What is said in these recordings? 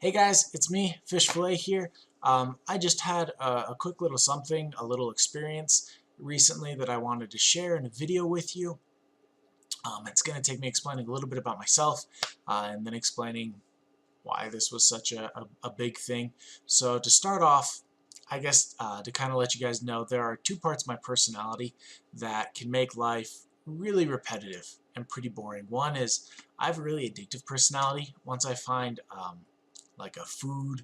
Hey guys, it's me, Fish Fillet here. I just had a quick little something, a little experience recently that I wanted to share in a video with you. It's going to take me explaining a little bit about myself and then explaining why this was such a big thing. So to start off, I guess to kind of let you guys know, there are two parts of my personality that can make life really repetitive and pretty boring. One is I have a really addictive personality. Once I find like a food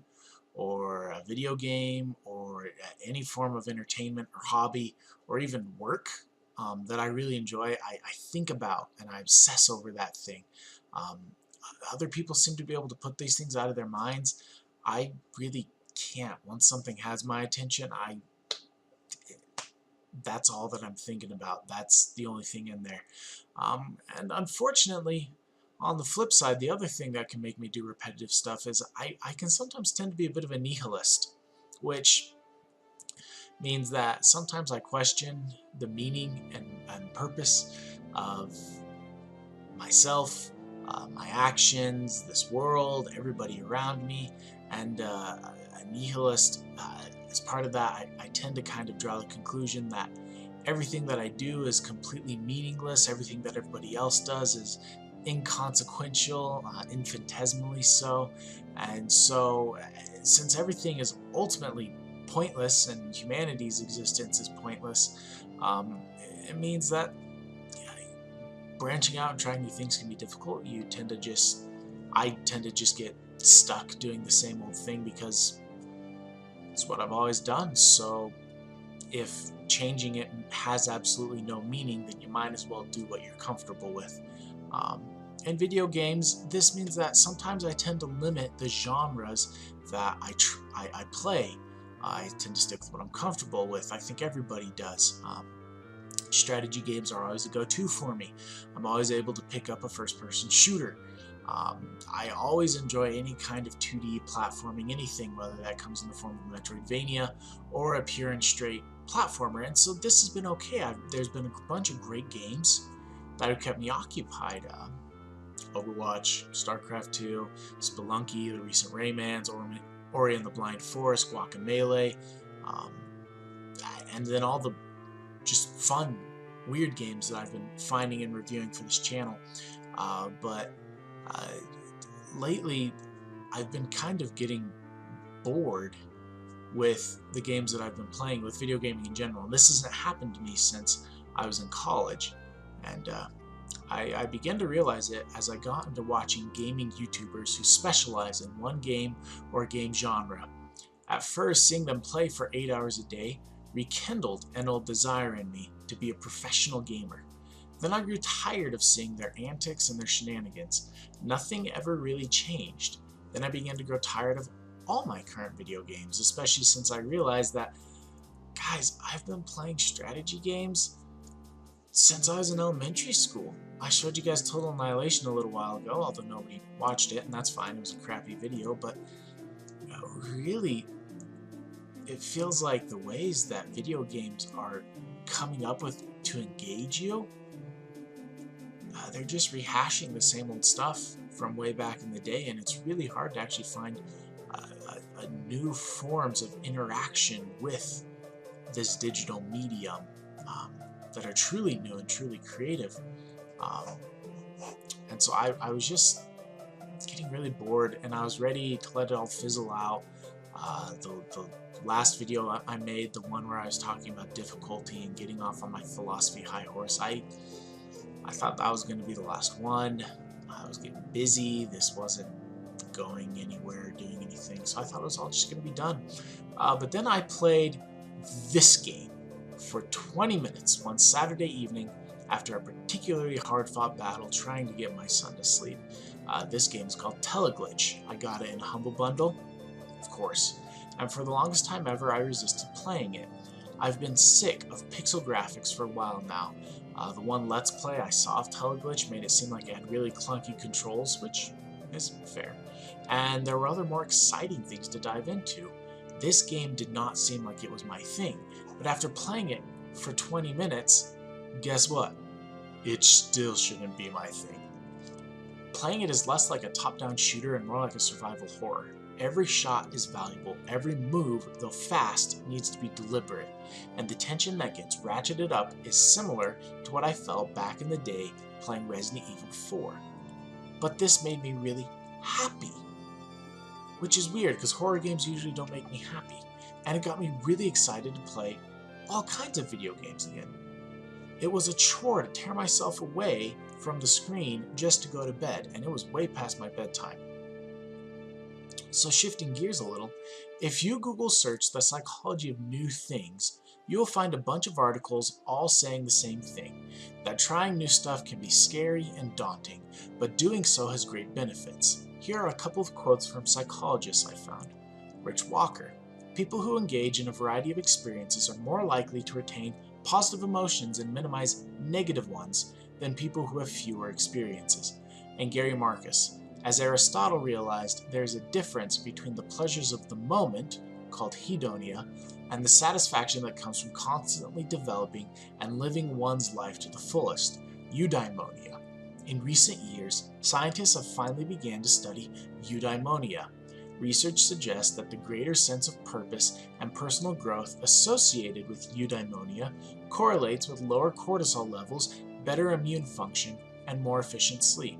or a video game or any form of entertainment or hobby or even work that I really enjoy, I think about and I obsess over that thing. Um, Other people seem to be able to put these things out of their minds. I really can't. Once something has my attention, that's all that I'm thinking about. That's the only thing in there. And unfortunately, on the flip side, the other thing that can make me do repetitive stuff is I can sometimes tend to be a bit of a nihilist, which means that sometimes I question the meaning and purpose of myself, my actions, this world, everybody around me, and a nihilist, as part of that, I tend to kind of draw the conclusion that everything that I do is completely meaningless, everything that everybody else does is inconsequential, infinitesimally so, and so since everything is ultimately pointless and humanity's existence is pointless, it means that branching out and trying new things can be difficult. I tend to just get stuck doing the same old thing because it's what I've always done. So if changing it has absolutely no meaning, then you might as well do what you're comfortable with. In video games, this means that sometimes I tend to limit the genres that I play. I tend to stick with what I'm comfortable with. I think everybody does. Strategy games are always a go-to for me. I'm always able to pick up a first-person shooter. I always enjoy any kind of 2D platforming, anything, whether that comes in the form of Metroidvania or a pure and straight platformer. And so this has been okay. There's been a bunch of great games that have kept me occupied. Overwatch, StarCraft 2, Spelunky, the recent Raymans, Ori and the Blind Forest, Guacamelee, um, and then all the just fun, weird games that I've been finding and reviewing for this channel. But lately, I've been kind of getting bored with the games that I've been playing, with video gaming in general. And this hasn't happened to me since I was in college. And I began to realize it as I got into watching gaming YouTubers who specialize in one game or game genre. At first, seeing them play for 8 hours a day rekindled an old desire in me to be a professional gamer. Then I grew tired of seeing their antics and their shenanigans. Nothing ever really changed. Then I began to grow tired of all my current video games, especially since I realized that, guys, I've been playing strategy games since I was in elementary school. I showed you guys Total Annihilation a little while ago, although nobody watched it, and that's fine, it was a crappy video, but really, it feels like the ways that video games are coming up with to engage you, they're just rehashing the same old stuff from way back in the day, and it's really hard to actually find new forms of interaction with this digital medium that are truly new and truly creative. And so I was just getting really bored, and I was ready to let it all fizzle out. The last video I made, the one where I was talking about difficulty and getting off on my philosophy high horse, I thought that was going to be the last one. I was getting busy. This wasn't going anywhere, doing anything, so I thought it was all just going to be done. But then I played this game for 20 minutes one Saturday evening after a particularly hard-fought battle trying to get my son to sleep. This game is called Teleglitch. I got it in a Humble Bundle, of course, and for the longest time ever I resisted playing it. I've been sick of pixel graphics for a while now. The one Let's Play I saw of Teleglitch made it seem like it had really clunky controls, which is fair, and there were other more exciting things to dive into. This game did not seem like it was my thing, but after playing it for 20 minutes, guess what? It still shouldn't be my thing. Playing it is less like a top-down shooter and more like a survival horror. Every shot is valuable, every move, though fast, needs to be deliberate, and the tension that gets ratcheted up is similar to what I felt back in the day playing Resident Evil 4. But this made me really happy, which is weird because horror games usually don't make me happy, and it got me really excited to play all kinds of video games again. It was a chore to tear myself away from the screen just to go to bed, and it was way past my bedtime. So shifting gears a little, if you Google search the psychology of new things, you will find a bunch of articles all saying the same thing, that trying new stuff can be scary and daunting, but doing so has great benefits. Here are a couple of quotes from psychologists I found. Rich Walker: people who engage in a variety of experiences are more likely to retain positive emotions and minimize negative ones than people who have fewer experiences. And Gary Marcus: as Aristotle realized, there is a difference between the pleasures of the moment, called hedonia, and the satisfaction that comes from constantly developing and living one's life to the fullest, eudaimonia. In recent years, scientists have finally begun to study eudaimonia. Research suggests that the greater sense of purpose and personal growth associated with eudaimonia correlates with lower cortisol levels, better immune function, and more efficient sleep.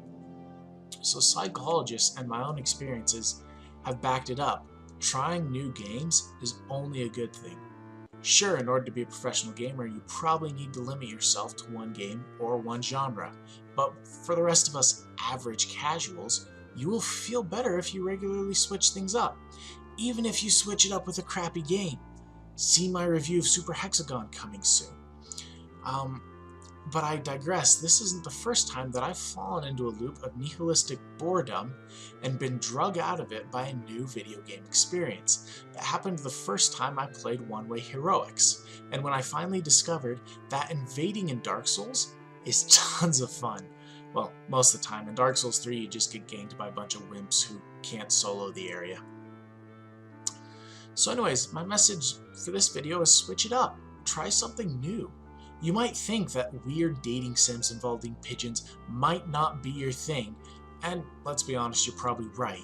So psychologists and my own experiences have backed it up. Trying new games is only a good thing. Sure, in order to be a professional gamer, you probably need to limit yourself to one game or one genre, but for the rest of us average casuals, you will feel better if you regularly switch things up, even if you switch it up with a crappy game. See my review of Super Hexagon coming soon. But I digress. This isn't the first time that I've fallen into a loop of nihilistic boredom and been drug out of it by a new video game experience. It happened the first time I played One-Way Heroics, and when I finally discovered that invading in Dark Souls is tons of fun. Well, most of the time. In Dark Souls 3, you just get ganked by a bunch of wimps who can't solo the area. So anyways, my message for this video is switch it up. Try something new. You might think that weird dating sims involving pigeons might not be your thing, and let's be honest, you're probably right.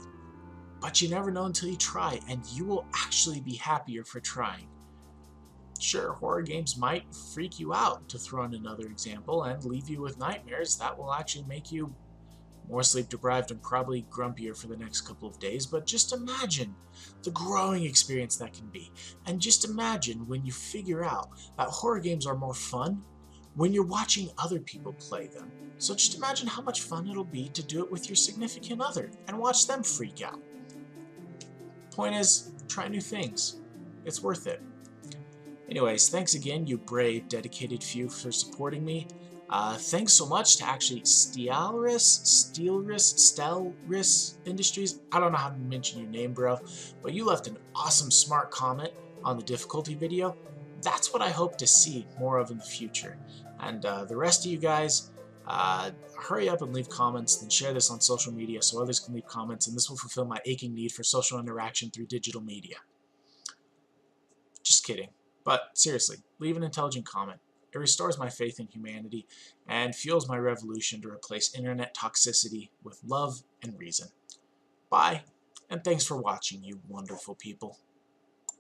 But you never know until you try, and you will actually be happier for trying. Sure, horror games might freak you out, to throw in another example, and leave you with nightmares that will actually make you more sleep deprived and probably grumpier for the next couple of days, but just imagine the growing experience that can be. And just imagine when you figure out that horror games are more fun when you're watching other people play them. So just imagine how much fun it'll be to do it with your significant other and watch them freak out. Point is, try new things. It's worth it. Anyways, thanks again, you brave, dedicated few, for supporting me. Thanks so much to actually Stelris Industries. I don't know how to mention your name, bro, but you left an awesome, smart comment on the difficulty video. That's what I hope to see more of in the future. And the rest of you guys, hurry up and leave comments, then share this on social media so others can leave comments, and this will fulfill my aching need for social interaction through digital media. Just kidding. But seriously, leave an intelligent comment. It restores my faith in humanity and fuels my revolution to replace internet toxicity with love and reason. Bye, and thanks for watching, you wonderful people.